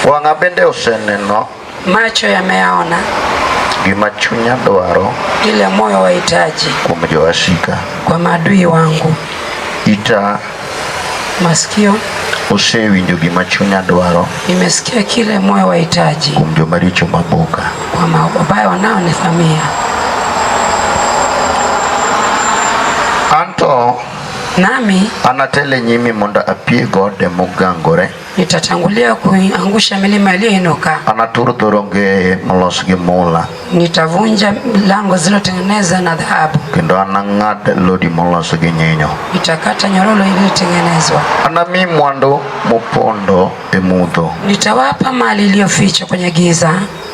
Wanga bende oseneno. Macho yameyaona. Gima chunya dwaro. Ile moyo wahitaji. Kuom jowasika. Kwa maadui wangu. Ita. Masikio. Osewinjo gima chunya dwaro. Nimesikia kile moyo wahitaji. Kuom jomaricho maboka. Kwa mabaya wanaonivamia. Anto. Nami anatele nyimi monda apie gode mugangore. Nitatangulia kuangusha milima iliyoinuka. Anaturu thoronge molos gi mula. Nitavunja lango zilizotengeneza na dhahabu. Kendo anang'ad lodi molos gi nyinyo. Nitakata nyororo iliyotengenezwa. Anami mwandu mopondo e mudho. Nitawapa mali iliyofichwa kwenye giza.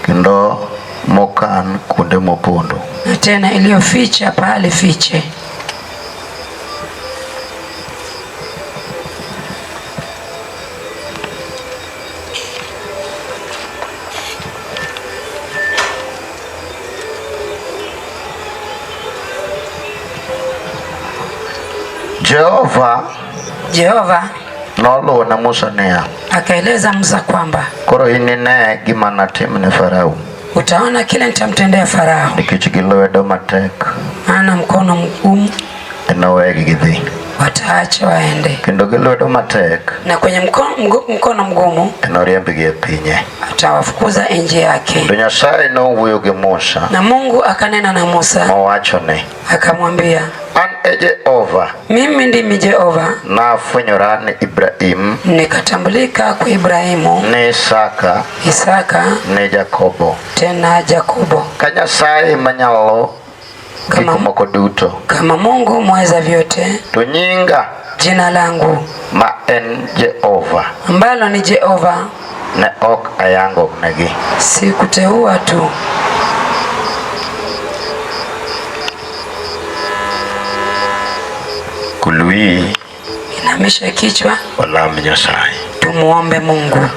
Kendo mokan kunde mopondo. Na tena iliyoficha pale fiche. Jehova nolo na Musa nea. Akaeleza Musa kwamba koro inine gima natimne Farao. Utaona kile nitamtendea Farao. Nikech gilwedo matek. Ana mkono mgumu. Enowegi gidhi. Wataacha waende. Kendo gilwedo matek. Na kwenye mkono mgumu. Enoriembgi e pinye. Atawafukuza nje yake. Kendo Nyasaye nowuoyo gi Musa. Na Mungu akanena na Musa. Mowachone. Akamwambia. An e Jehova. Mimi ndimi Jehova. Nafwenyora ni Ibrahim. Nikatambulika kwa Ibrahimu. Ni Isaka. Ni Jakobo. Tena Jakobo. Ka Nyasaye manyalo kama Mungu mweza vyote. To nyinga. Jina langu. Ma en Jehova. Ambalo ni Jehova. Ne ok ayango negi. Sikuteua tu. Kului. Inamisha kichwa. Walam Nyasaye. Tumuombe Mungu.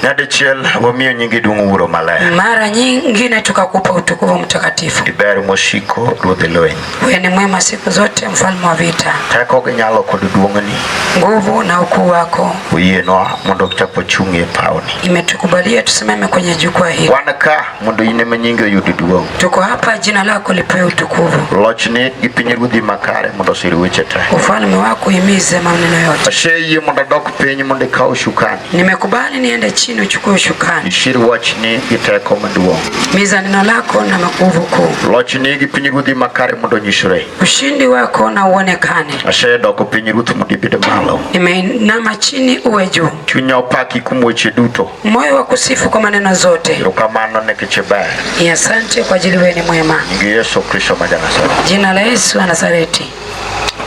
Nyadichiel wamiyo nyingi dungu wuro maler. Mara nyingine tukakupa utukufu mtakatifu. Iber moshiko ruodh lweny. Wewe ni mwema siku zote, mfalme wa vita. Teko gi nyalo kod duong'ni. Nguvu na ukuu wako. Oyienwa mondo chako chungi e pawni. Imetukubalia tusimame kwenye jukwaa hili. Wan ka mondo ine manyingi oyud duong'. Tuko hapa jina lako lipewe utukufu. Lochni gi pinyruodhi makare mondo osir weche te. Ufalme wako himize maneno yote. Aseyie mondo dok piny mondo ikaw shukani. Nimekubali niende chini uchukue shukani. Ishir wachni gi teko maduong'. Miza neno lako na nguvu kuu. Lochni gi pinyruodhi makare mondo nyisre. Ushindi wako na uonekane. Asedoko pinyruoth mondo ibed malo. Nimeinama chini uwe juu. Chunya opaki kuom weche duto. Moyo wa kusifu kwa maneno zote. Erokamano nikech ber. Asante kwa ajili wewe ni mwema. Nying Yesu Kristo ma Nazareti. Jina la Yesu wa Nazareti.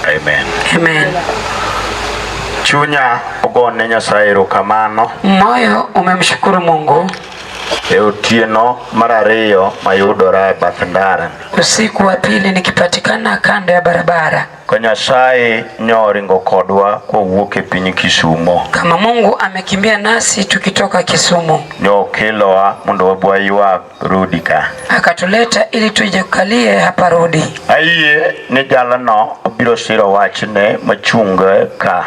Amen. Amen. Chunya ogone Nyasaye erokamano. Moyo umemshukuru Mungu. E otieno mar ariyo mayudora e bath ndara. Usiku wa pili nikipatikana kando ya barabara. Ka Nyasaye nyoringo kodwa kowuok e piny Kisumo. Kama Mungu amekimbia nasi tukitoka Kisumu. Nyokelowa mondo wabwaywa rudi ka. Akatuleta ili tuje kukalie hapa rudi. Ayie ni jalno obiro siro wachne machunga ka.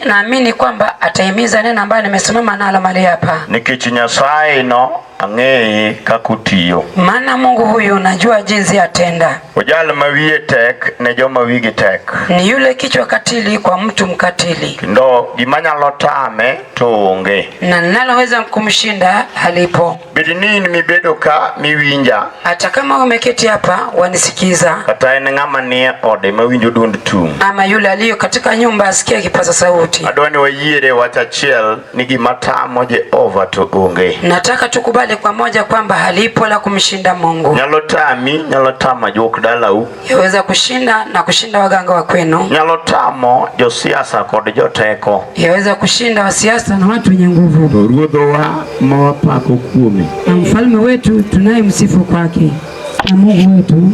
Naamini kwamba atahimiza neno ambayo nimesimama nalo mali hapa. Nikech Nyasaye no ang'eye kakutiyo. Maana Mungu huyu najua jinsi atenda. Ojal mawiye tek ne joma wigi tek. Ni yule kichwa katili kwa mtu mkatili. Ndo gimanyalo tame to onge. Na ninaloweza kumshinda halipo. Bidinin mibedo ka miwinja. Hata kama umeketi hapa wanisikiza. Kata en ng'ama ni ode mawinjo dund tum. Ama yule aliyo katika nyumba asikie kipaza sauti. Adwani wayiere wach achiel ni gima tamo Jehova to onge. Nataka tukubali kwa moja kwamba halipo la kumshinda Mungu. Nyalo tami, nyalo tama jok dalau. Yaweza kushinda na kushinda waganga wa kwenu. Nyalo tamo josiasa kod joteko. Yaweza kushinda wasiasa na watu wenye nguvu. Ruodhowa mawapako kuome. Na mfalme wetu tunayemsifu kwake. Na Mungu wetu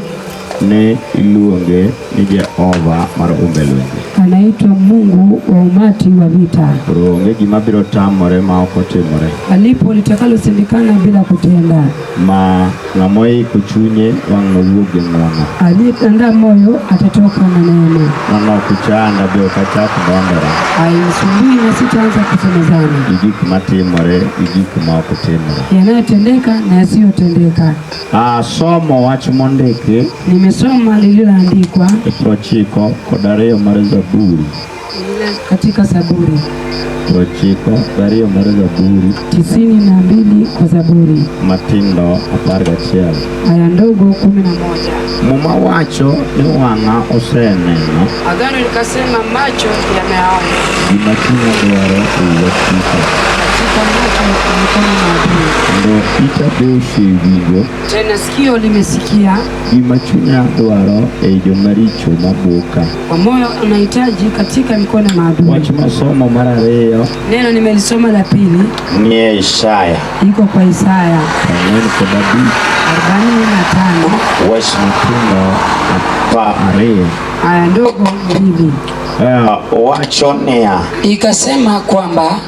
ni iluonge ni Jehova mar umbelwenje. Anaitwa Mungu wa umati wa vita. Onge gima biro tamore ma ok otimore. Alipo litakalosindikana bila kutenda. Ma ng'amoi kuchunye wang' nowuog gi ng'wono. Aliyeandaa moyo atatoka na neema. Nono kuchanda be ok achak ndondora. Hainisumbui na sitaanza kusemezana. Gik matimore gi gik ma ok otimore. Yanayotendeka na yasiyotendeka. Somo wach mondiki. Nimesoma lililoandikwa 92 mar Zaburi. Katika Zaburi 92 mar Zaburi 92 kwa Zaburi matindo 11 aya ndogo 11. Muma wacho ni wang'a oseneno. Agano likasema macho yameona. Gima chunya dwaro uwachika. Katika macho mkono maadui. Ndo ita be osewinjo. Tena sikio limesikia. Gima chunya dwaro jomaricho maboka. Kwa moyo unahitaji katika mikono maadui. Wach masomo mar ariyo. Neno nimelisoma la pili. Ni Isaya. Iko kwa Isaya 45. Wach matindo 2 aya ndogo 2. Wacho niya. Ikasema kwamba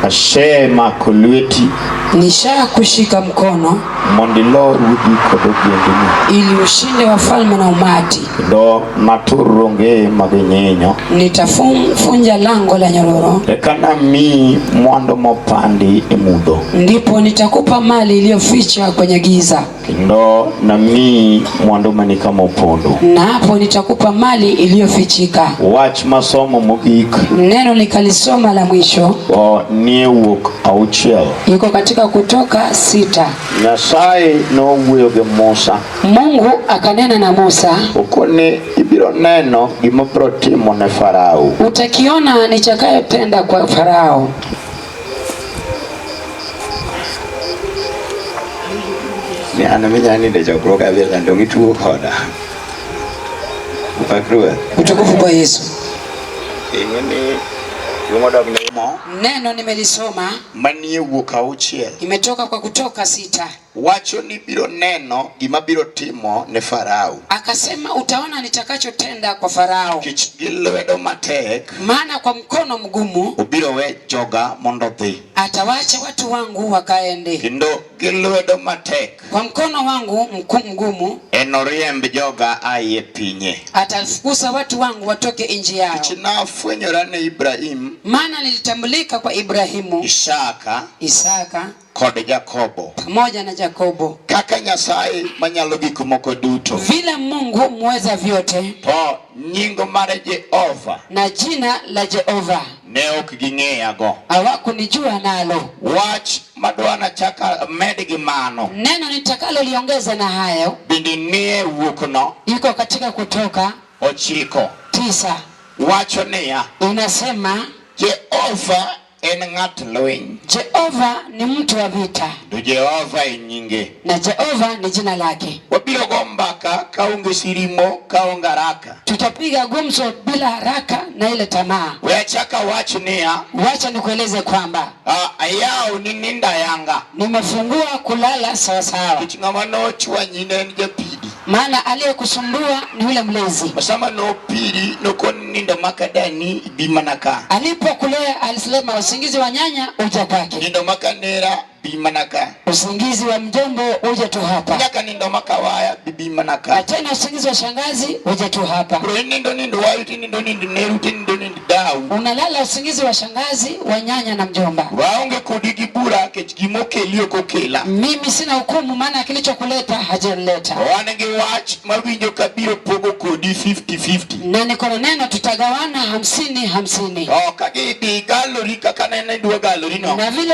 asemako lweti nishakushika mkono mondilo ruodhi kod ogendini ili ushinde wafalme na umati. Do naturonge maginyenyo nitafunja lango la nyororo. Ekana mi mwandu mopandi imudho. Ndipo nitakupa mali iliyofichwa kwenye giza. Ndo na mi mwandu manika mopondo. Na hapo nitakupa mali iliyofichika. Wach masomo mogik. Neno nikalisoma la mwisho. Ni wuok auchiel. Iko katika Kutoka 6. Nyasaye no wuoyo gi Musa. Mungu akanena na Musa. Okone ibiro neno gima biro timo ne Farao. Utakiona nitakayotenda kwa Farao. Ni anamenya de chokroka vile ndo ngituo koda. Upakruwe. Utukufu kwa Yesu. Ingeni neno nimelisoma manie wuok auchiel. Imetoka kwa Kutoka 6. Wacho ni biro neno gima biro timo ne Farao. Akasema utaona nitakachotenda kwa Farao. Kich gilwedo matek. Maana kwa mkono mgumu ubiro we joga mondo dhi. Atawacha watu wangu wakaende. Kindo gilwedo matek. Kwa mkono wangu mgumu enoriemb joga aye pinye. Atafukuza watu wangu watoke nchi yao. Kichina fwenyora ne Ibrahim. Maana nilitambulika kwa Ibrahimu, Isaka kod Jakobo. Pamoja na Jakobo. Kaka Nyasaye manyalo gik moko duto. Vile Mungu muweza vyote. To nyingo mare Jehova. Na jina la Jehova ne ok ging'eyago. Hawakunijua nalo. Wach madwana chaka med gi mano. Neno nitakalo liongeza na hayo. Bindi nie wuokno. Iko katika Kutoka 9. Wacho niya. Inasema Jehova en ng'at lweny. Jehova ni mtu wa vita. Do Jehova nyinge. Na Jehova ni jina lake. Wabiro go mbaka kaonge sirimo kaonge haraka. Tutapiga gumzo bila haraka na ile tamaa. Weachaka wach niya. Wacha nikueleze kwamba ayao ni ninda yanga. Nimefungua kulala sawa sawa. Kichingama no chwa nyine ni japidi. Maana aliyekusumbua ni yule mlezi. Masama no piri no ninda makadani bimanaka. Alipokulea alisema usingizi wa nyanya uja kwake. Ninda makanera bimanaka. Usingizi wa mjombo uje tu hapa. Nyaka nindo makawaya bimanaka. Na tena usingizi wa shangazi uje tu hapa. Bro nindo waiti nindo neru nindo dau. Unalala usingizi wa shangazi, wa nyanya na mjomba. Waonge kodigi bura kechgimokeliyo kokela. Mimi sina hukumu maana kilichokuleta hajanileta. Wanenge watch mawinjo kabiro pogo kodi 50-50. Na niko na neno tutagawana 50-50. Kagidi galori kakanene dua galori no. Na vile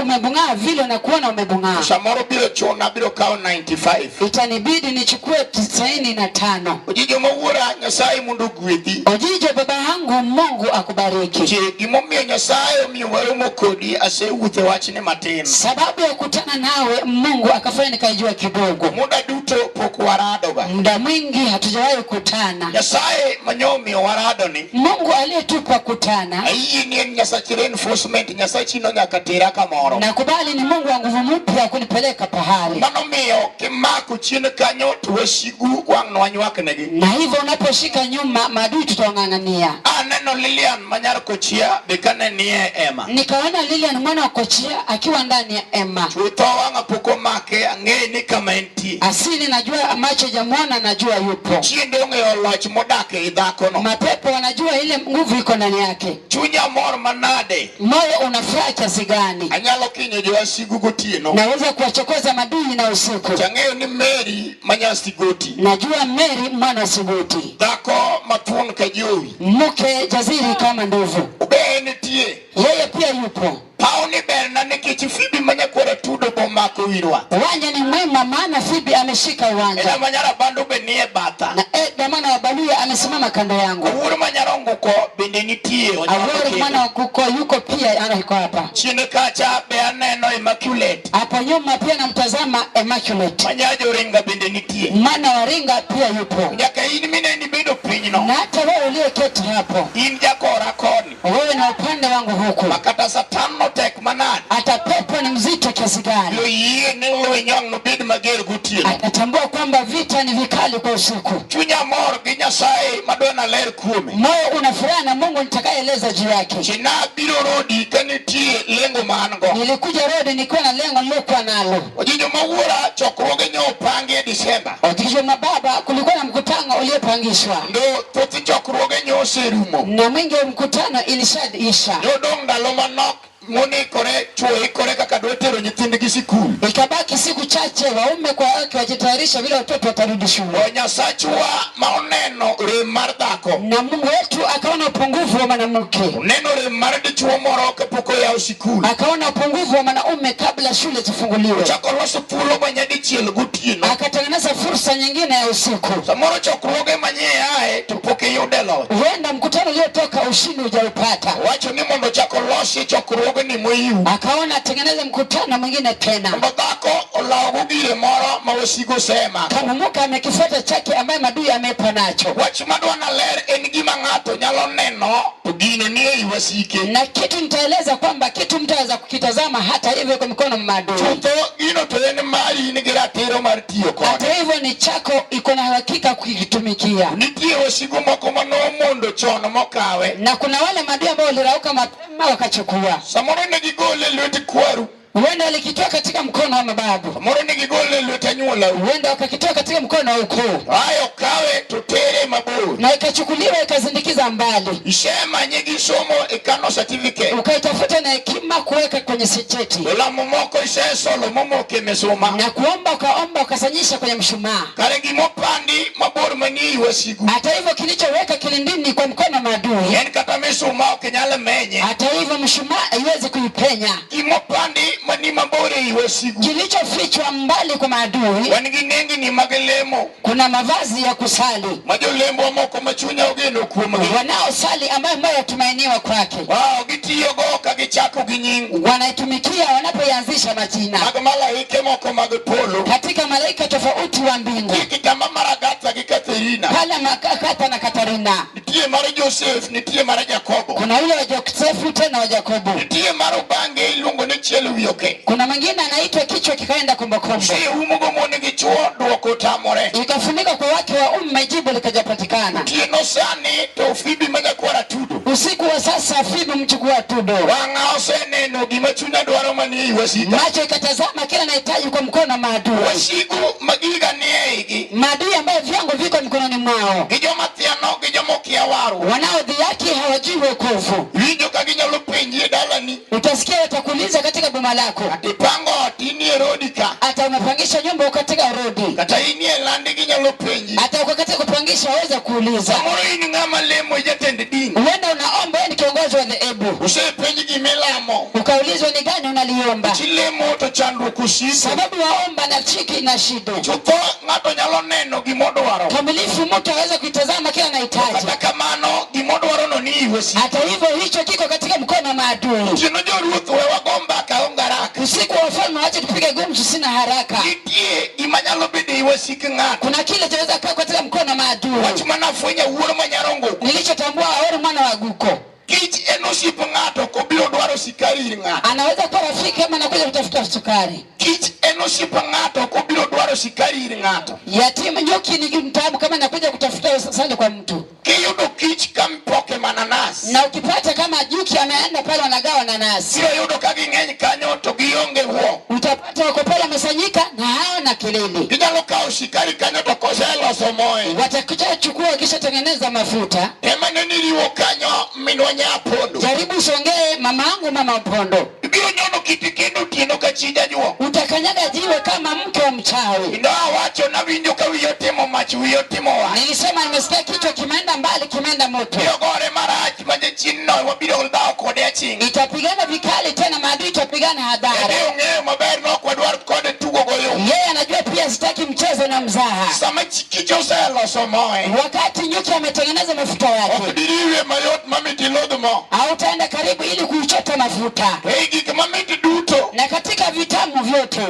umebungaa vile na kuona umebungaa. Samoro biro chona biro kao 95. Itanibidi nichukue 95. Ojijo mwura Nyasaye mundu gwedhi. Ojijo baba yangu Mungu akubariki. Gimomio Nyasaye miwaro mokodi ase ute wachine matin. Sababu ya kutana nawe Mungu akafanya nikaijua kidogo. Muda duto poku waradoga. Muda mwingi hatujawahi kutana. Nyasaye manyomi warado ni. Mungu aliyetupa kutana. Ayi ni Nyasaye enforcement Nyasaye chino nyakatera kamoro. Nakubali ni Mungu wa nguvu mpya kunipeleka pahali. Mano miyo kimako chini kanyo tuwesigu wang wanywake negi. Na hivyo unaposhika nyuma maadui tutawang'ang'ania. Neno Lilian manyara Kochia bekane niye Emma. Nikaona Lilian mwana wa Kochia akiwa ndani ya Emma. Chuto wanga puko make ange ni kama enti. Asili najua macho jamwana najua yupo. Chiende unge oloch modake idhakono. Mapepo wanajua ile nguvu iko ndani yake. Chunya mor manade. Moyo unafurahi kiasi gani? Anyalo kinyo jwa sigu gotieno. Naweza kuwachokoza madui na usiku. Changeyo ni Mary manya sigoti. Najua Mary mwana sigoti. Dhako matun kajowi. Mke jaziri kama ndovu. Ube nitie. Yeye pia yupo. Pauni berna nikichi Fibi manya kore tudo bomako wirwa. Uwanja ni mwema maana Fibi ameshika uwanja. Eda manyara bandu be niye bata. Na damana wa Baluya amesimama kando yangu. Awuru manyarongo ko bende nitie. Awuru mwana wa kuko yuko pia anahiko hapa. Chine kacha be aneno Immaculate. Hapo nyuma pia namtazama Immaculate. Manyajo ringa bende nitie. Mwana wa ringa pia yupo. Njaka ini mine ni bedo pinyno. Na hata wewe uliyeketi hapo. Inja kora koni. Wewe na upande wangu huku. Makata satano tek manad. Hata pepo ni mzito kiasi gani. Lo yie nilo inyong no bid mager gutieno. Atatambua kwamba vita ni vikali kwa usiku. Chunya mor gi Nyasaye madona ler kuome. Moyo unafuraha na Mungu nitakayeeleza juu yake. China biro rodi kanitie lengo mango. Nilikuja rodi nikiwa na lengo nilokuwa nalo. Ojijo mawura chokroge nyo pange Disemba. Ojijo mababa kulikuwa na mkutano uliopangishwa. Ndo toti chokroge nyo serumo. Na mwingi wa mkutano ilishadisha. Ndo donga loma nok. Muni kore chuo kore kakadwetero nyithindgi sikul. Ikabaki siku chache waume kwa wake wajitayarisha vile watoto watarudi shule. Nyasachwa maoneno rem mar dhako. Na Mungu wetu akaona upungufu wa mwanamke. Neno rem mar dichuo moro kapoko yao sikul. Akaona upungufu wa mwanaume kabla shule zifunguliwe. Chako loso pulo manyadichiel gotieno. Akatengeneza fursa nyingine ya usiku. Samoro chokruoge manye ae tupoke yudelo. Huenda mkutano uliotoka ushindi hujaupata. Wacho ni mondo chako losi chokruoge ni moyu. Akaona tengeneza mkutano mwingine tena. Mondo dhako olago gire moro mawasigo sema. Kama muka amekifuata chake ambaye madui amepa nacho. Wach madwana ler en gima ng'ato nyalo neno to gino nie iwasike. Na kitu nitaeleza kwamba kitu mtaweza kukitazama hata hivyo kwa mikono madui. Chutho gino to en mari ni giratero mar tiyo kode. Hata hivyo ni chako iko na hakika kukitumikia. Nitie wasigo moko manomondo chono mokawe. Na kuna wale madui ambao walirauka mapema wakachukua. Samoro negigole lweti kwaru. Huenda walikitoa katika mkono wa mababu. Samoro negigole lweti anyuola. Huenda wakakitoa katika mkono wa ukoo. Hayo kawe tutere mabor. Na ikachukuliwa ikazindikiza mbali. Ishema nyegi somo ikano certificate. Ukaitafuta na hekima kuweka kwenye cheti. Olamo moko ise solo momo kemesoma. Na kuomba ukaomba ukasanyisha kwenye mshumaa. Karegi mopandi mabor mani wasigu. Hata hivyo kilichoweka kilindini kwa mkono madui. Yen kata mesoma kenyala menye. Hata hivyo mshumaa haiwezi kuipenya. Kimopandi mani mabore iwasigu. Kilichofichwa mbali kwa maadui. Wanigi nengi ni magelemo. Kuna mavazi ya kusali. Majolembo moko machunya ogeno kuoma. Wanaosali ambayo tumainiwa kwake. Wao gitiyo go kagichako ginyingu. Wanaitumikia wanapoanzisha majina. Magmalaike moko magpolo. Katika malaika tofauti wa mbingu. Kikama Maragata gi Katerina. Pala Makakata na Katarina. Nitie mara Joseph, nitie mara Jakobo. Kuna yule wa Josefu tena wa Jakobo. Nitie mara Bange ilungo ne chelu wioke. Kuna mwingine anaitwa kichwa kikaenda kombokombo. Si umugo mone gichuo duoko tamore. Ikafunika kwa wake wa jibu likajapatikana. Nitie nosani to Fibi maga kwara tudo. Usiku wa sasa Fibi mchukua tudo. Wanga osene no gimachunya dwaro mani wasika. Macho ikatazama kila anahitaji kwa mkono maadui. Wasiku magiga niegi. Maadui ambayo vyango viko mkononi mwao. Gijo matiano gijo mokia waru. Wanaodhihaki hawajui wokovu. Wijo kaginyalo penjie dalani. Utasikia watakuuliza katika boma lako. Atipango atini erodika. Hata umepangisha nyumba katika rodi. Kata ini elandi ginyalo penji. Hata uko katika kupangisha waweza kuuliza. Samoro ini ngama lemo jatende dini. Uenda unaomba ni kiongozi wa dhehebu. Usepenji gimelamo. Ukaulizwa ni gani unaliomba. Chilemo to chandu kushito. Sababu waomba na chiki na shida. Chutho ngato nyalo neno gimodwaro. Kamilifu mtu aweza kuitazama kila anahitaji. Kata kamano gimodwaro no ni iwesi. Hata hivyo hicho kiko katika mkono wa maadui. Tino joruth we wagomba kaongaraka. Usiku wa ufalme wache tupige gumzu sina haraka. Nitie imanyalo bede iwesi ng'ato. Kuna kile chaweza kaa katika mkono wa maadui. Wach manafwenya wuoro manyarongo. Nilichotambua aone mwana wa guko. Kich enosipo ng'ato kobiro dwaro sikari ringa. Anaweza kuwa rafiki kama anakuja kutafuta sukari. Kich enosipa ngato kubiro dwaro sikari ringato. Yatima nyuki ni mtabu kama anakuja kutafuta asali kwa mtu. Kiyudo kich kampoke mananas. Na ukipata kama nyuki ameenda pale wanagawa nanasi. Sio yudo kagi ng'eny kanyo to gionge huo. Utapata wako pale wamesanyika na hao na kelele. Kijalo kao sikari kanyo to koselo somoe. Watakuja chukua kisha tengeneza mafuta. Tema niliwo kanyo minwanya pondo. Jaribu songee mamangu mama pondo. Biro nyono kitikendo tieno kachija juo. Utakanyaga jiwe kama mke wa mchawi. Ndio wacho na winjo ka wiyotimo mach wiyotimo wa. Nilisema nimesikia kichwa kimeenda mbali kimeenda moto. Yogore marach maje chinno wabiro dao kode aching. Itapigana vikali tena maadui itapigana hadhara. Ndio ng'eyo maber no kwa dwar kode tugo goyo. Yeye anajua pia sitaki mchezo na mzaha. Sama chikicho selo somoe. Wakati nyuki ametengeneza mafuta yake. Okidiriwe mayot mamiti lodmo. Hautaenda karibu ili kuichota mafuta. Gik mamiti duto. Na katika vitamu vyote.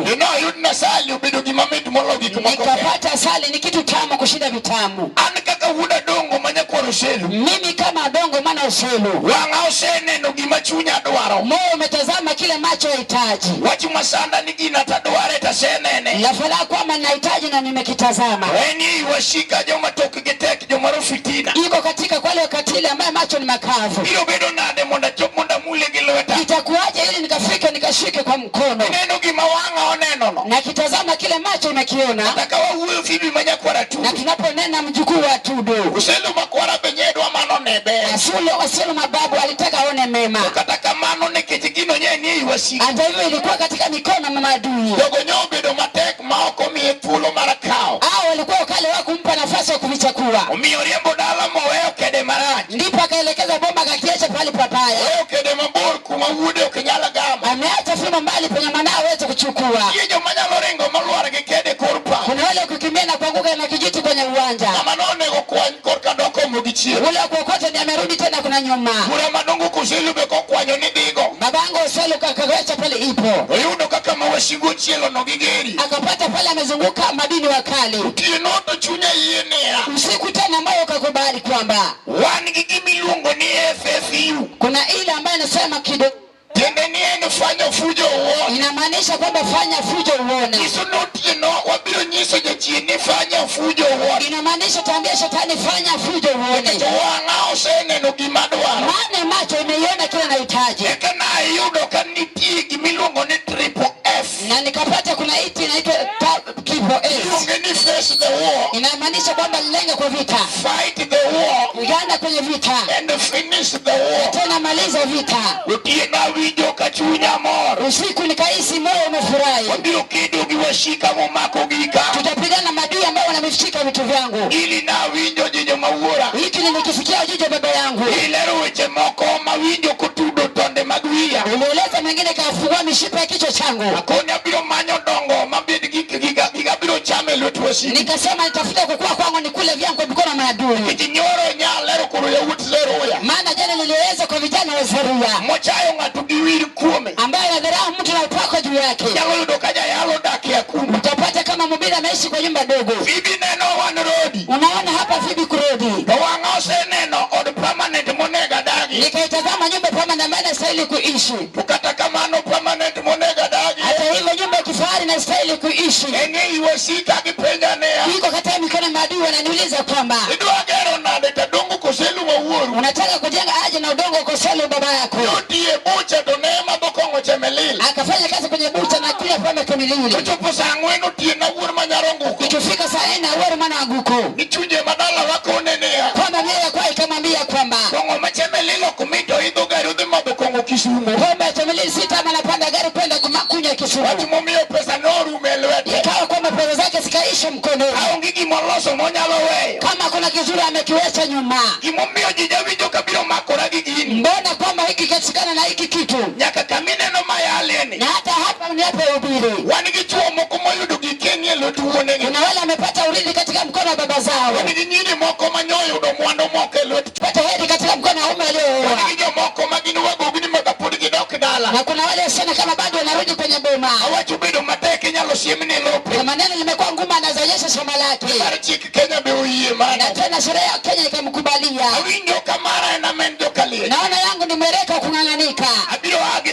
Yudna sali ubedo gi mamiti molo gik moko. Nikapata asali ni kitu tamu kushinda vitamu. An kaka huda dongo manyakwaro selu. Mimi kama dongo mana uselu. Wanga oseneno gima chunya dwaro. Moyo umetazama kile macho yahitaji. Wachi masanda ni gina tadware tasenene. Lafala kwamba nahitaji na nimekitazama. Weni washika joma toki getek joma rufitina. Iko katika kwale wakati ile ambaye macho ni makavu. Iyo bedo nade monda chop monda mule gilweta. Itakuwaje ili nikafika nikashike kwa mkono. Neno gima wanga oneno no. Na kitazama kile macho imekiona. Atakawa huyo fibi manyakwara tu. Na tunaponena mjukuu wa Tudu. Uselu makwara benyedo amano nebe. Asulu mababu alitaka aone mema. Kataka mano ne kichigino nye iwashika. Hata hivyo ilikuwa katika mikono ya maadui. Dogo nyobedo matek maoko miye thulo marakao. Hao walikuwa kale wakumpa nafasi ya kuvichakua. Umiyo riembo dala moweo kede marach. Ndipo akaelekeza bomba kakiacha pale papaya. Weo kede mabor kuma wude ukinyala gama. Ameacha fimo mbali penye manao weze kuchukua. Yejo manyalo ringo maluara kede korpa. Kuna wale kukimbia na kuanguka na kijiti kwenye uwanja. Ama none kukwany korka doko mugichie. Ule kuokote ni amerudi tena kuna nyuma. Kura madongo kuselu be kokwanyo ni digo. Babangu Oselu kakawacha pale ipo. Oyudo kaka mawashigo chielo no gigeri. Akapata pale amezunguka madini wakali. Tienoto chunya yenea. Usiku tena moyo ukakubali kwamba wan gigimi luongo ni FFU. Kuna ile ambayo inasema kidogo. Tiende ni eno fanya fujo uone. Inamaanisha kwamba fanya fujo uone. Iso notieno wabiro nyiso jachieni fanya fujo uone. Inamaanisha tambia shetani fanya fujo uone. Wanga oseneno gima dwaro. Maana macho imeiona kile anahitaji. Eka na yudo kanitie gimiluongo ni triple F. Na nikapata kuna iti inaitwa triple F. Iluonge ni face the war. Inamaanisha kwamba lenga kwa vita. Fight the war. Pigana kwenye vita. And finish the war. Tena maliza vita. Utiena winjo kachunya mor. Usiku nikahisi moyo umefurahi. Wabiro kido giwashika momako gika. Tutapigana madui ambao wanavishika vitu vyangu. Ili na winjo jinyo mawura. Hiki nilikisikia jijo baba yangu. Ilero weche moko mawinjo kutudo tonde magwia. Ulieleza mengine kafungua mishipa ya kichwa changu. Akonya biro manyo dongo mabidi giga biro chame lwetu wasi. Nikasema nitafuta kukua kwangu nikule vyangu kwa mikono maadui. Kijinyoro nya lero kuru ya wuti lero ya. Maana jana nilieleza kwa vijana wa Zeruya. Mochayo ngatu giwiri kuome. Ambaye anadharau mtu na upako juu yake. Yango yudo kaja yalo daki ya kumu. Utapata kama mhubiri ameishi kwa nyumba dogo. Vibi neno one road. Unaona hapa vibi kurodi. Wanga ose neno od permanent monega dagi. Nikaitazama nyumba permanent ambayo inastahili kuishi. Tukata kamano permanent monega dagi. Hata hivyo nyumba ya kifahari inastahili kuishi. Enge iwashika kipenya nea. Iko katika mikono maadui wananiuliza kwamba Iduagero nade tadongo koselu wa uoru. unataka kujenga aje na udongo ukoselu baba yako. Yotie bucha donema bokongo chemelil. Akafanya kazi kwenye bucha na kula pamba kamilili. Kuchupu sangweno tiena uoru manyarongo. Ikifika saa 4 uweru mwana wa guko. Nichuje madala wako nenea. Kwamba mie ya kwa ikamwambia kwamba Kongo machemelilo kumito hido gari udhima bokongo Kisumu. kwamba itamilili sita ama napanda gari kwenda kumakunya Kisumu. Watu mumio pesa noru umelwete. Ikawa kwamba pesa zake zikaisha mkononi. Au ngigi moloso monyalo weyo. Kama kuna kizuri amekiweka nyuma. Kimumio jijawijo kabiro makora gigini. Mbona kwamba hiki katikana na hiki kitu. Nyaka kamine no mayaleni. Na hata hapa niape ubiri. Wanigichuo moko moyudu gikeni elotu uonege. Kuna wale amepata urithi katika mkono wa baba zao. Waniginyini moko manyoyo udo mwando moko elotu. Pata heri katika mkono wa ume aliyooa. Wanigijo moko magini wago gini magapudi gidoki dala. Na kuna wale sana kama bado wanarudi kwenye boma. Awachu bido mateke nyalo siemini lope. Kwa maneno limekuwa ngumu anazaonyesha shamba lake. Chiki Kenya be uye mana. Na tena sheria ya Kenya ikamkubalia. Awinjo kamara ena mendo kalie. Naona yangu ni mwereka kung'ang'anika. Abiro agi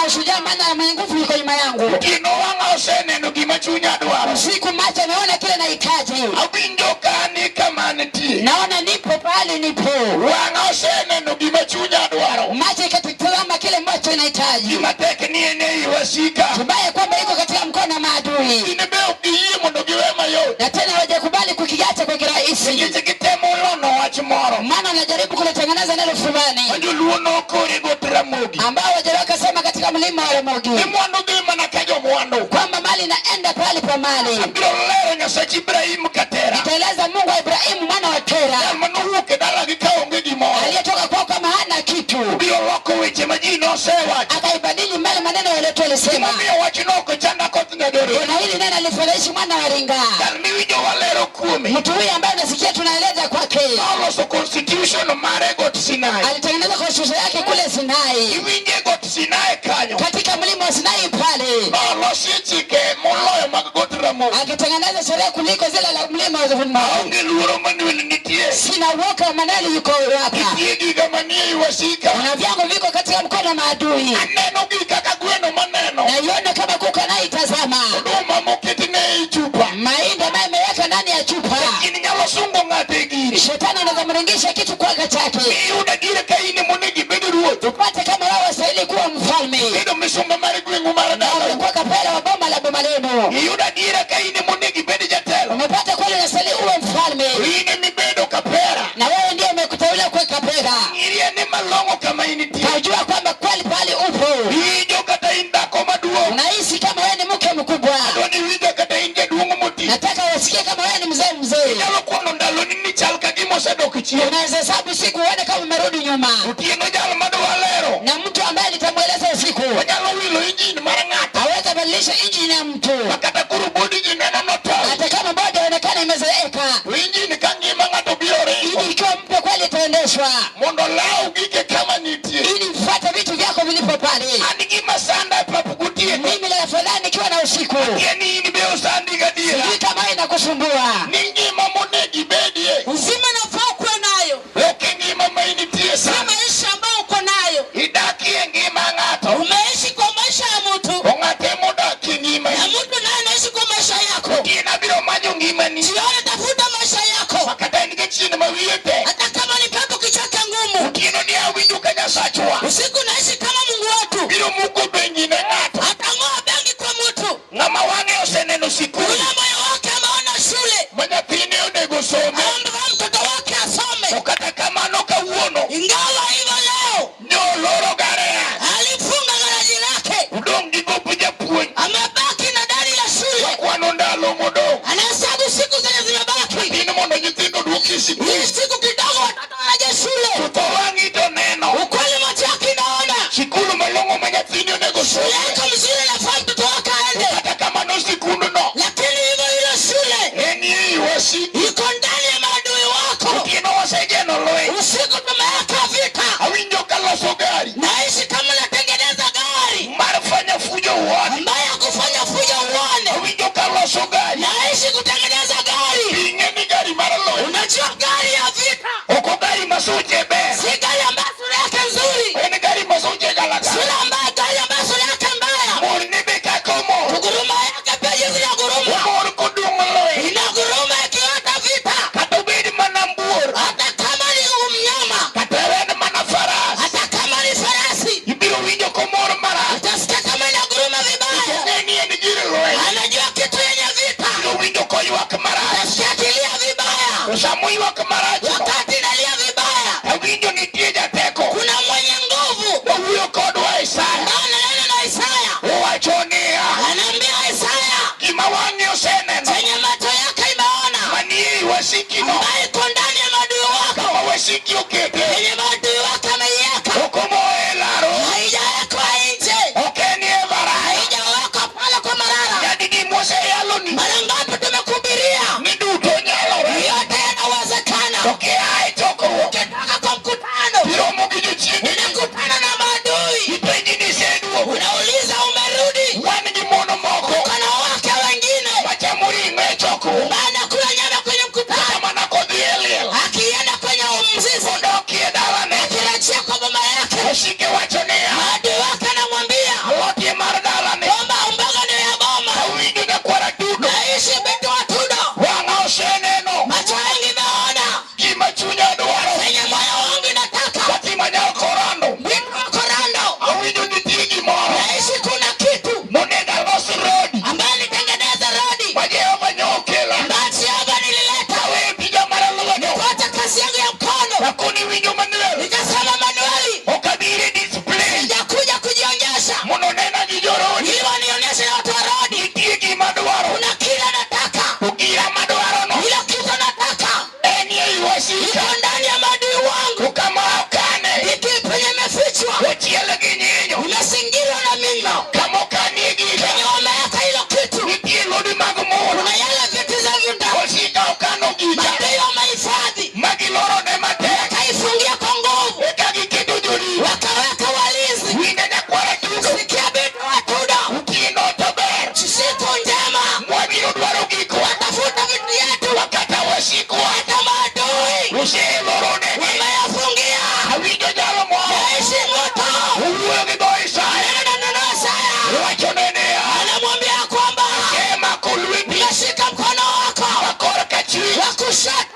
ushujaa maana mwenye nguvu yuko nyuma yangu. Kino wanga oseneno gima chunya dwaro. Usiku macho naona kile nahitaji. Awinjo kani kama niti. Naona nipo pale nipo. Wanga oseneno gima chunya dwaro. Macho ikatazama kile ambacho nahitaji. Gima tek ni ene iwasika. Tubaye kwamba iko katika mkono wa maadui. Inebe ukiye mondo giwema yote. Na tena hawajakubali kukiacha kwa kirahisi. Kitemo lono wachimoro. Maana anajaribu kulitengeneza neno fulani. Wajuluo no kore gotira mogi. Ambao wajaraka sema katika mlima wa Mogi. Ni mwando gima na kajo mwando. Kwamba mali inaenda pale pa mali. Abiro lero nyasachi Ibrahim katera. Itaeleza Mungu wa Ibrahimu mwana wa Tera. Manuhuke dala gikaonge gimoro. Aliyetoka kwa kama hana kitu. Biro loko weche majino sewa. Akaibadili mbele maneno yaletu alisema. Kimamia wachinoko chanda kotu nyadoro. Na hili neno alifurahishi mwana wa Ringa. Kalmiwijo walero kume. Mtu huyu ambaye nasikia tunaeleza kwake. Aloso constitution mare got Sinai. Alitengeneza constitution yake kule Sinai. Iwinje got Sinai kanyo. Katika mlima wa Sinai pale. Alosi chike moloyo mag got Ramo. Akitengeneza sheria kuliko zile la mlima wa Ramo. Aonge luoro manuel nitie. Sina woka wa maneli yuko hapa. Nitie giga manie iwasika. Na vyangu viko katika mkono wa maadui. Aneno giga kagweno maneno. Na ione kama kuko na itazama. Uduma moketine ichupa. Mahindi ambayo imeweka ndani ya chupa. Lakini nyalo sungo ngate giri. Shetani anaweza mringisha kitu kwa chake. Miuda gire kaine monegi bedu ruoto. Tupate kama wao wastahili kuwa mfalme. Bedo misumba mari gwengu maradala. Kwa kapela wa boma la boma lenu. Miuda gire kaine monegi bedu jatelo. Umepata kweli unastahili uwe mfalme. Ine mi bedo kapera. Na wewe ndiye umekuteulia kuwa kapera. Irie ni malongo kama initi. Kajua kwamba kweli pale upo. Hijo kata inda koma duo. Unahisi kama wewe ni mke mkubwa. Adoni hijo kata inje duongo moti. Nataka wasikie kama wewe ni mzee. Nyalo kuono ndalo nini chalka gimo sado kichie. Unaweza hesabu siku uone kama umerudi nyuma. Utieno jalo mado walero. Na mtu ambaye nitamweleza usiku. Wanyalo wilo injini marangata. Haweza badilisha injini ya mtu. Wakata kuru bodi jinena notali. Hata kama bodi inaonekana imezeeka. Injini kangima ngato biore. Injini ikiwa mpya kweli itaendeshwa. Mondo lao gike kama nitie. Ili mfuate vitu vyako vilipo pale. Anigi masanda papukutie. Mimi la fulani nikiwa na usiku. Yeni ini beo sandi gadira. Sijui kama inakusumbua. Ningi mamonegi bedie. Uzima nafaa kuwa nayo. Loke ngima mainitie Si sana. maisha ambayo uko nayo. Hidakie ngima ngato. Umeishi kwa maisha ya mtu. Ongate modaki ngima. Na mtu naye anaishi kwa maisha yako. Tiena biro majo ngima ni. Sione tafuta maisha yako. Wakata nige chini mawiyete. Hata kama ni pepo kichaka ngumu. Tieno ni awindu kanya sachwa. Usiku naishi kama Mungu wetu. Biro muko bengi ne ngato. Atangoa bengi kwa mtu. Ngama wange oseneno siku. Yule moyo wake ameona shule. Mwenye pini onego some. Aomba mtoto wake asome. Ukata kama noka uono. Ingawa hivyo leo. Nyo loro garea. Alifunga garaji lake. Udongi gopuja puonj. Amebaki na dari la shule. Wakwano ndalo modo. Anahesabu siku zenye zimebaki. Dino mondo nyithindo duoki siku. Hii siku kidogo watoto wanaje shule. Tuto wangi to neno. Ukweli macho yake inaona. Sikulu malongo manyathini onego Shule some. yako mzuri nafaa mtoto wake aende. Kata kama no sikundu no. Lakini hivyo ile shule. Eni hii wasi. Iko ndani ya maadui wako. Utieno wasejeno loe. Usiku tumeweka vita. Awinjo kaloso gari. Naishi kama natengeneza gari. Marafanya fujo uone. Ambaye hakufanya fujo uone. Awinjo kaloso gari. Naishi kutengeneza gari. Ingeni gari maraloe. Unajua gari ya vita. Oko gari masuje be. Si gari ambayo sura yake nzuri. Eni gari masuje galaka. Sura ambayo gari ambayo sura yake mbaya. Mori nibe kakomo. Kuguruma yake pia jinsi ya guruma. Mori kudungo loe. Inaguruma ikiota vita. Katubidi manambur. Hata kama ni mnyama. Katerene manafaras. Hata kama ni farasi. Ibiro winjo komoro mara. Utasikia kama inaguruma vibaya. Eni giri loe. Anajua kitu yenye vita. Ibiro winjo koywak mara. Utasikia kilia vibaya. Usamu ywak mara. Wakati nalia vibaya. Awinjo nitie jateko. Kuna mwenye nguvu. Wawuyo kodwa Isaya. Maana neno na Isaya. Owachonia. Anaambia Isaya. Gima wange oseneno. Chenye macho yake imeona. Manie wasikino. Ambaye iko ndani ya maadui wako. Kama wasiki okete. Chenye maadui wake ameiweka. Okomo elaro. Haijawekwa nje. Okeni evara. Haijawekwa pale kwa marara. Yadidi mwose yaloni. Mara ngapi tumekuhubiria? Niduto nyalo. Yote yanawezekana. hilo. Kama ukanie giza. Kwenye wameweka hilo kitu. Nitie lodi magumu. Kuna yale vitu za vyunda. Osika ukano giza. Madai wamehifadhi. Magiloro ne mate. Wakaifungia kwa nguvu. Ekagikitu juri. Wakaweka walinzi. Winde na kwara tudo. Sikia bidu watuda. Ukieno tober. Siku njema. Mwabiro dwaro giko. Watafuta vitu yetu. Wakata wasiku. Hata maadui. Ushilorone. Wameyafungia. Hawijo jalo mwa. Yaishi moto. Uwe gido Isaya. Neno Isaya. Wachonenea. Anamwambia kwamba Kema kulwindi. nimeshika mkono wako. Wakora kachi. Wa kushoto.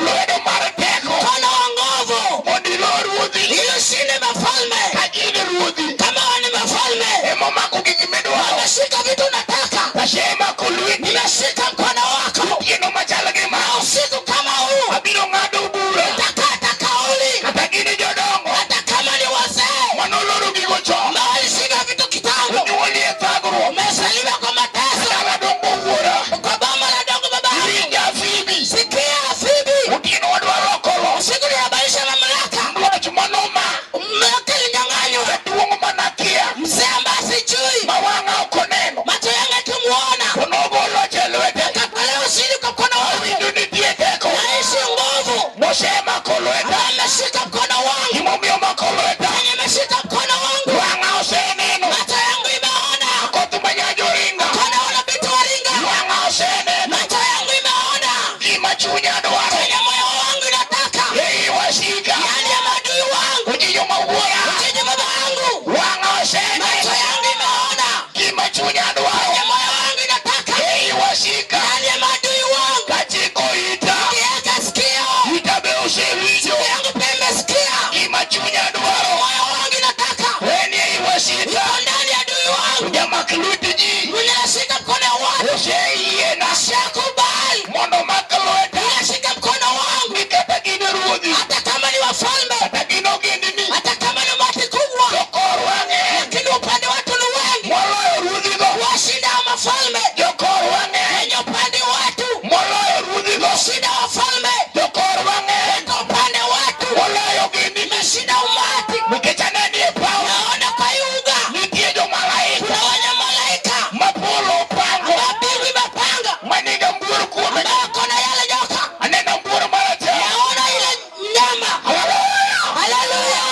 Lwedo marateko. Mkono wa nguvu. Modilo ruodhi. Ili ushinde mafalme. Kajini ruodhi. Kama wewe ni mafalme. Emo mako gikimedwa. Nimeshika vitu nataka. Kashema kulwindi. Nimeshika mkono wako. Kieno machala gima. Na usiku kama huu. Abiro ng'ado bura. Nitakata kauli. Kata gini jodongo. Hata kama ni wazee. Manoloro gigo cho. Na walishika vitu kitambo. Unyuolie thagro. Umesaliwa kwa mateso. Dala dongo uwora. Kwa boma la dongo baba. Irinja fibi. Sikia Fibi. Utino wadwaro kolo. Usiku nihabarisha mamlaka. Mloch manoma. Mmeke linyang'anyo. Duongo manakia. Mzee ambaye sijui. Mawanga ukoneno. Macho yangu yakimwona. Konogolo chelwete. Kapale ushindi kwa mkono wangu. Windu ni dieteko. Naishi nguvu. Moshema kolweta. Ameshika mkono wangu. Kimomio makolweta. Ameshika mkono wangu. Wanga useneno. Macho yangu imeona. Kotu manyajo ringa. Mkono unapita waringa. Wanga useneno. Macho yangu imeona. Kima chunya dwaro. Kwenye moyo wangu inataka. Hei washika. Yale ya maadui wangu. Ujiyo mawura. Mchinje baba yangu. Wanga useneno. Macho yangu imeona. Kima chunya dwaro. Kwenye moyo wangu inataka. Hei washika. Yale ya maadui wangu. Kachiko ita. Kieka sikio. Itabe userijo. Sikio yangu pia imesikia. Kima chunya dwaro. Moyo wangu inataka. Weni hei washika. Niko ndani ya adui wangu. Ujama kiluti ji. Mwenye nashika mkono wangu. Usheiena. Shakubali. Mondo makalweta. Nashika mkono wangu. Mikata gine ruodhi. Hata kama ni wafalme. Kata gino gindini. Hata kama ni mati kubwa. Jokor wange. Lakini upande watu ni wengi. Moloyo ruodhi go. Washinda wa mafalme. Jokor wange. Wenye upande watu. Moloyo ruodhi go. Washinda wafalme. Jokor wange. Kwa upande watu. Moloyo gindini. Meshinda umati. Mikichaneni epao. Naona kwa yuga. Nitie jo malaika. Kuna wenye malaika. Mapolo pango. Mapigwi mapanga. Maniga mburu kuome. Ambao kona yale nyoka. Anena mburu marate. Naona ile nyama. Hallelujah. Haleluya.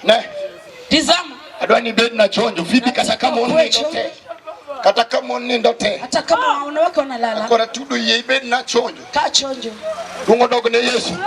Ne. Tizama. Adwani bed na chonjo. Vipi kata kama unindo. Kata kama unindo te. Hata kama wanawake wanalala. Kora tudo ye bed na chonjo. Kaa chonjo. Dungo dogo ne Yesu.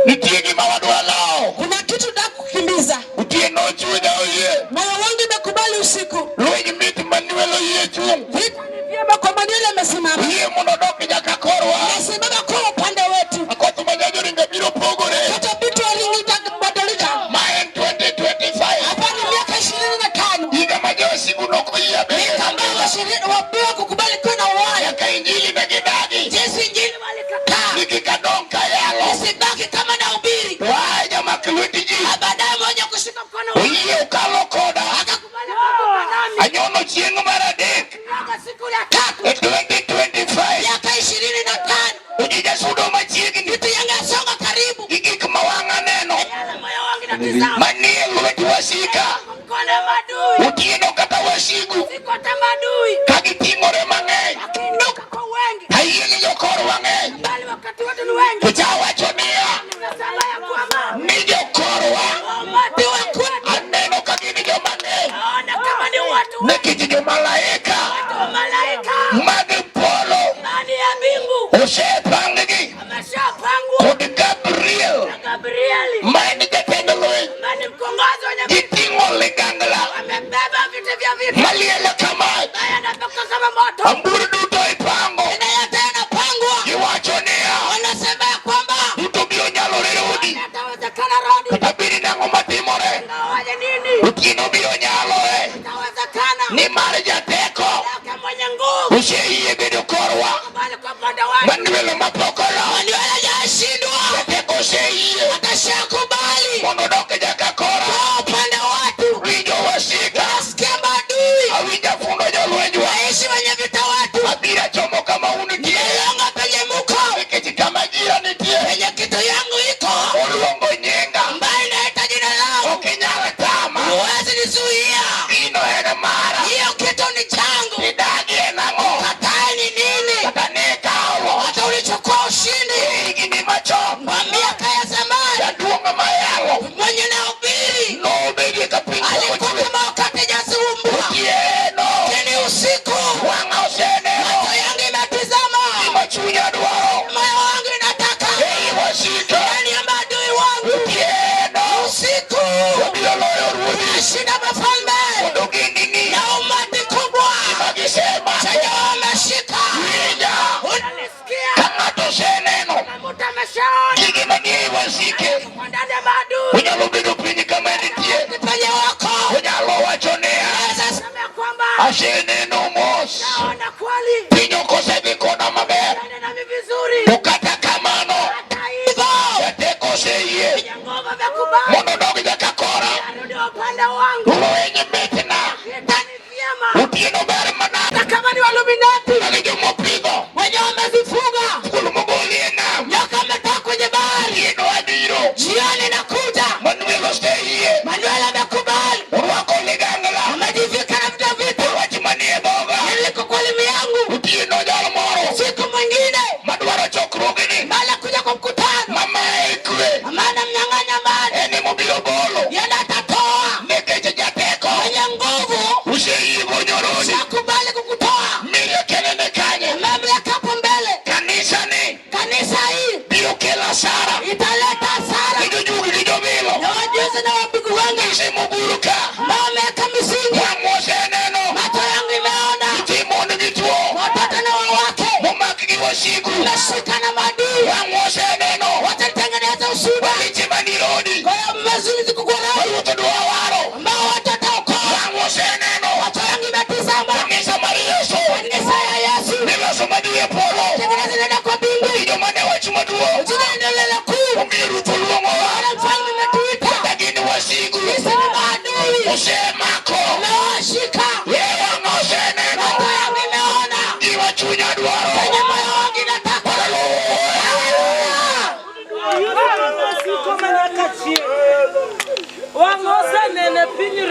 Nitie gima wadwa lao. Kuna kitu da kukimbiza. Utie no chuda oye. Moyo wangu imekubali usiku. Lwenye miti manuelo ye chung. Vitu ni vyema kwa Manuel amesimama. Ye monodoki jaka korwa. Amesimama kwa upande wetu. Akotu majajo ringa biro pogore. Hata vitu walingita kubadilika. Maen 2025. Hapa ni miaka 25. Iga majosi kunoko ya bega. Ambao wapewa kukubali kuwa na uhai. Yaka injili na gidagi. Jinsi injili walikataa. Nikikadonka yalo. Isibaki kama na ubiri. Waja makiluti ji. Baadaye mmoja kushika mkono wangu. Uye ukalo koda. Akakubali kuwa nami. Anyono chiengo maradek. Miaka siku ya tatu. 2025. Miaka 25. Ujija sudo machiegi. Vitu yangu yasonga karibu. Igik mawanga neno. Yale moyo wangu inatizama. Manie lwetu wasika. Mkono wa maadui. Utieno kata wasigu. Siko tamadui. Kagitingore mang'eny. Akiinuka kwa wengi. Hayieni jokor wang'eny. Bali wakati wote ni wengi. Tuchawacho niya. Nimesema ya kwamba. Ni jokorwa. Umati wa kwetu. Aneno kagini jomang'eny. Naona kama ni watu. Nikech jomalaika. Watu malaika. Mag polo. Ndani ya mbingu. Osepanggi. Ameshapangwa. Kod Gabriel. Na Gabrieli. Ma en jatend lweny. Mani mkongozi wenye Giting'o ligangla. wamebeba vitu vya vita. Malielo kama. Haya yanatoka kama moto. Amburu duto ipango. Ina yote yanapangwa. Iwacho niya. Wanasema ya kwamba. Duto biro nyalore rodi. Yatawezekana rodi. Kata biri nang'o matimore. Ingawaje nini? Otieno biro nyaloe. Yatawezekana. Ni mar jateko. Yake mwenye nguvu. Useyie bedo korwa. Bali kwa upande wake. Manuel mapokolo. Manuel hajashindwa. Jateko oseyie. Atashakubali. Mondo doke jaka kora. Kwa upande watu. Winjo wasika. Nasikia maadui. Awinja fundo jolwenjwa. Waishi wenye vita watu. Abira chomo kama unitie. Nimelonga penye muko. Nikech kama jira nitie. Penye kitu yangu Mono dogi jaka kora. Uwenye metina. Utieno bere mana. Kama ni waluminati Alijo mopigo. wenye wamezifunga Kulu mogoli ena. nyoka ametoka kwenye bahari. Utieno adiro. Jioni inakuja. Manuel ostehie. Manuel amekubali. Wako ligangala. Amejivika na vita. Wachimanie boga. Niliko kwa limi yangu. Utieno jalo moro. Siku mwingine Maduara chokrogini. mbala kuja kwa mkutano. Mama ekwe. Amana mnyang'anya mali. Eni mobilo bolo. Yenda atatoa. Nekeje jateko. Mwenye nguvu. Usheyi gonyoroni. Nakubali kukutoa. Milia kelene kanye. Mamlaka hapo mbele. Kanisa ni. Kanisa hii Bio kela sara. italeta hasara. Kijujugi kijobilo. Na wajuzi na wapigu wengi Nisi muguruka. ambao wameweka misingi. Wamwose neno. Macho yangu imeona. Timoni vituo. Watoto na wawake Mumaki kiwasiku. mmeshika na maadui. Wamwose neno. Watatengeneza ushuhuda. Walichima nirodi. Kwa hiyo mmezuizi kukurai Walutodua waro. ambao watataokoa. Wamwose neno. Macho yangu imetizama. Kanisa mariyeso. Kanisa ya Yesu. Nilaso maduye polo. Tengeneza nenda kwa bingu. Kijomane wachimaduo. Ujina endelele kuu. Ungiru tuluwa Wala mfalme umetuita. Lakini wasiku. Sisi ni maadui. Usemako. Umewashika. Yewa ngose neno. Macho yangu imeona. Iwa chunya duaro. Kwenye moyo wangu inataka.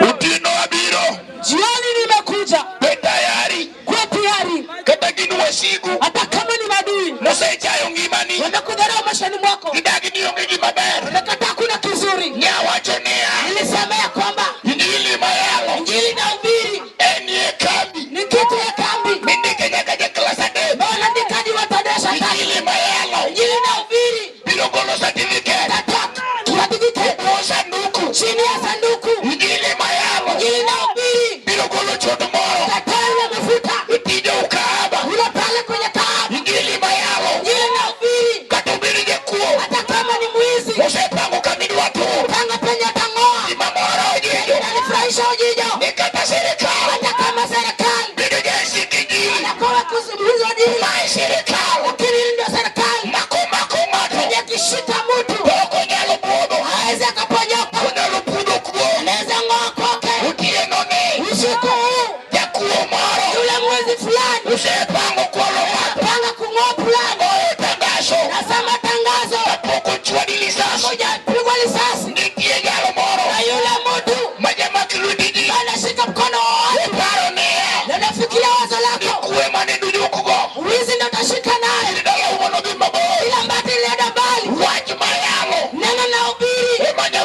Utino abiro. Jioni nimekuja. Tayari. Kwa tayari. Katakini wasiku. Hata kama ni maadui. Mose chayo ngimani. Wamekudharau maishani mwako. Kidagi niyo ngiji maber. Wamekataa kuna kizuri. Nyawachonea. Nilisema ya kwamba Injili mayalo. Injili na ubiri Enye kambi. ni kitu ya kambi. Mindike nyakaje klasa de. Bwana ndikaji watadesha tatu. Injili mayalo. Injili na ubiri. Birogolo certificate. Tatatu. Certificate. Upo sanduku. Chini ya sanduku. Injili mayalo. Injili na ubiri. Birogolo choto moro. Daktari ya mafuta. Itija ukahaba. Ule pale kwenye taabu. Injili mayalo. Injili na ubiri. Katubiri jekuo. Hata kama ni mwizi. Mose pango kamidi watu. Panga penye tangoa. Imamora ojijo. Inanifurahisha ujijo. Nikata serikali. Hata kama serikali. Bido jesi kijili. Nakola kuzungumza dini. Mai serikali. Lakini hii ndio serikali. Mako mato. Kwenye kishika mtu. Boko nyalo pudo. Hawezi akaponyoka. Nyalo pudo kuo. Anaweza ng'oa kwake. Utieno ni. Usiku huu. Jakuo moro. Yule mwezi fulani. Usepango kwalo watu. Panga kung'oa fulani. Oye tangaso. Nasema tangazo. Poko chwadi lisasi. Moja pigwa risasi. Nikie jalo moro. Na yule mtu. Majama kiludiji. Anashika mkono wa watu. Paro niye. Na nafikiria wazo lako. Kuwe manendu jukugo. Wizi ndo utashika naye. Nidala umono bimabo. Ila mbati ilienda mbali. Wachi mayalo. Neno na ubiri. Emanya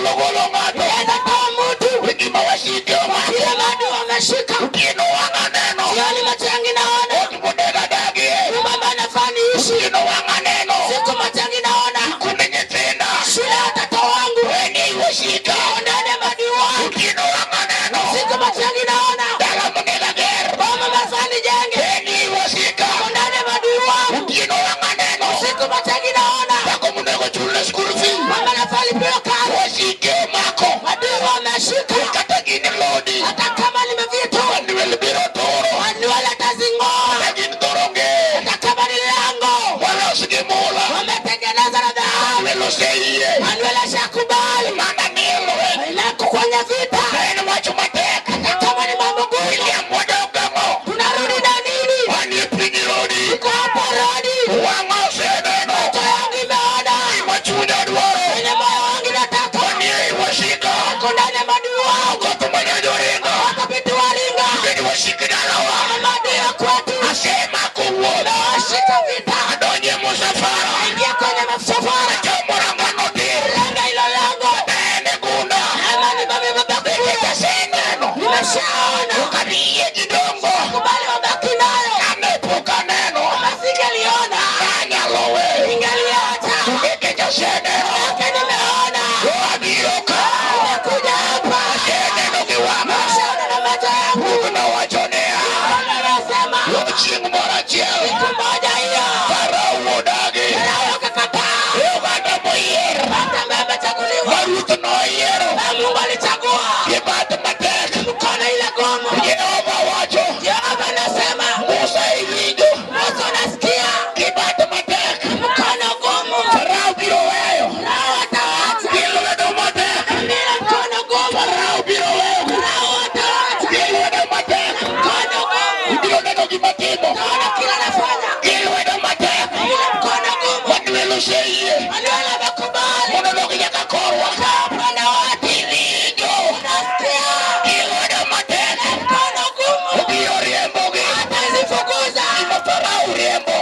sheye Manuela bakubali monologi yakakorwa Kapana wati Vigo Unasikia iwada matene Mkono gumu ubiro riembogi Atazifukuza imafarau riembo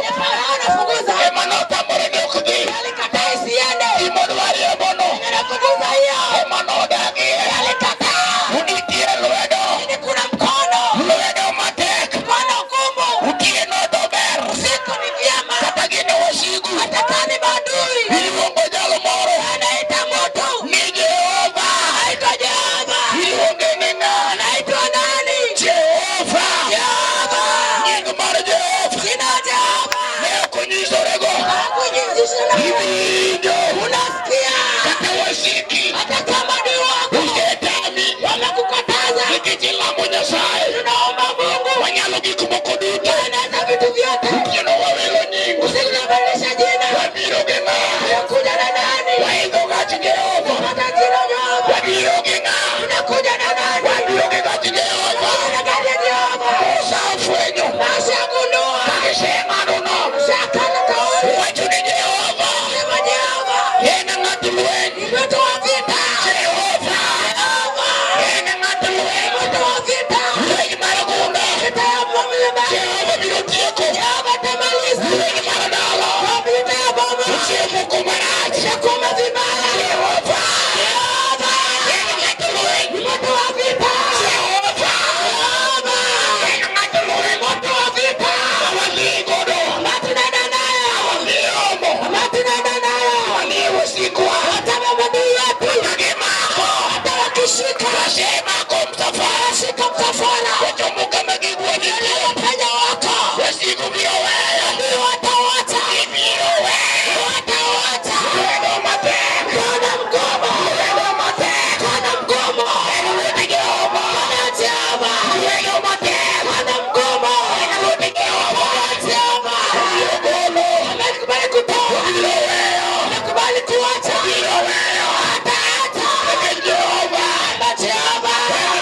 Anafukuza emanota morodokgi Alikataa isiende imodwa riembono Anafukuza hiyo emanodagi Alikataa unitie lwedo Ini kuna mkono lwedo matek Mkono gumu utieno dober Siku ni vyema kata gine wasigu Atakani maadui iluongo jalo moro Anaita mtu ni Jehova Anaitwa Jehova iluonge ni ng'a Anaitwa nani Jehova Jehova nying mar Jehova Jina Jehova ne okonyisorego Hakujihusisha na iwinjo Unasikia kata wasiki Hata kama ni wako usetami Wamekukataza nikech ilamo Nyasaye Tunaomba Mungu wanyalo gik moko duto Anaweza vitu vyote tieno wawilo nying Usinabadilisha jina wabiro gi ng'a Unakuja na nani waidho gach Jehova Unapata jina Jehova wabiro gi ng'a Unakuja na nani wabiro gi gach Jehova Unagaja Jehova Musa ofwenyo Nashagundua kagiseng'adono Shakana kauli wacho ni Jehova Sema Jehova en ng'at lweny Mtu wa vita Jehova Jehova en ng'at lweny Mtu wa vita lweny mar gunda Vita ya mlima Jehova biro tieko Jehova tamaliza lweny mar dala Vita ya boma osiemuko marach Shakuma vibaya Jehova Jehova en ng'at lweny Mtu wa vita Jehova Jehova en ng'at lweny Mtu wa vita wadhi godo Matunenda nayo wadhi romo Matunenda nayo wadhi wasikwa Hata mamadui yetu kagimako Hata wakishika wasemako msafara Shika msafara wachomoka magigwagi Penya wako wasiku biro weyo Ndio watawacha ibiro weyo Watawacha lwedo matek Kona mgomo lwedo matek Kona mgomo en lwet Jehova Kona Jehova lwedo matek Kona mgomo en lwet Jehova Kona Jehova biro golo Amekubali kutoa biro weyo Amekubali kuacha biro weyo Ataacha eke Jehova Kona Jehova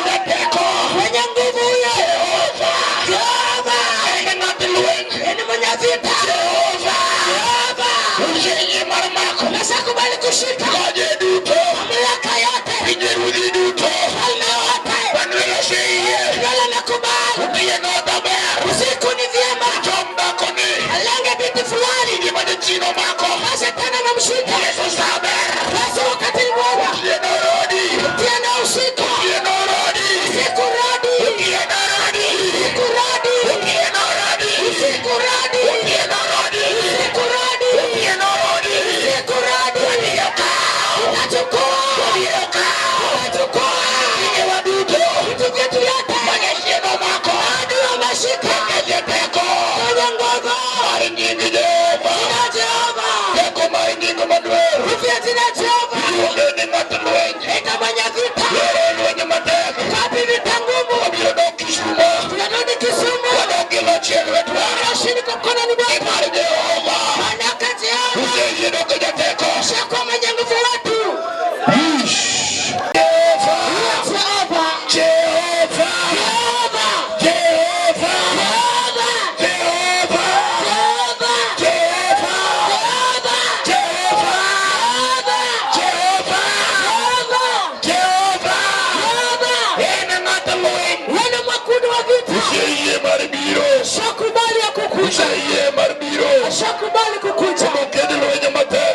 en teko Mwenye nguvu huyo Jehova Jehova en ng'at lweny Ni mwenye vita Jehova Jehova useyie mar mako Nashakubali kushika goje duto Mamlaka yote pinjeruodhi duto Falme wote Manuel oseyie Nywele nakubali otieno daber Usiku ni vyema chom dhakoni Alenge binti fulani gima jachien omako Shetani anamshika Yesu saber Yesu wakati mmoja otieno rodi Tena usiku otieno rodi Usiku radi otieno rodi Usiku radi otieno rodi Usiku radi otieno rodi Usiku radi otieno rodi Usiku radi Wadiyoka Unachukua Wadiyoka Unachukua Ingewa duto Vitu vyetu vyote Majachien omako Adui wameshika Ekeje teko Kwenye nguvu mar nying Jehova Jina Jehova teko mar nying Manuel Rufia jina Jehova iluonge ni ng'at lweny Ita mwenye vita yore lweny matek Kapi vita ngumu wabiro dok Kisumo Tunarudi Kisumu wadok gi loch e lwetwa Tunashini kwa mkononi ni mar Jehova Manaka Jehova useyie dok jateko Shakwa mwenye nguvu wetu Jehova Jehova Jehova Jehova Jehova Jehova Jehova Jehova Jehova Jehova Jehova Jehova Jehova en ng'at lweny Wena mwakudu wa vita useyie mar biro Shakubali ya kukuja useyie mar biro Shakubali kukuja oked lweny matek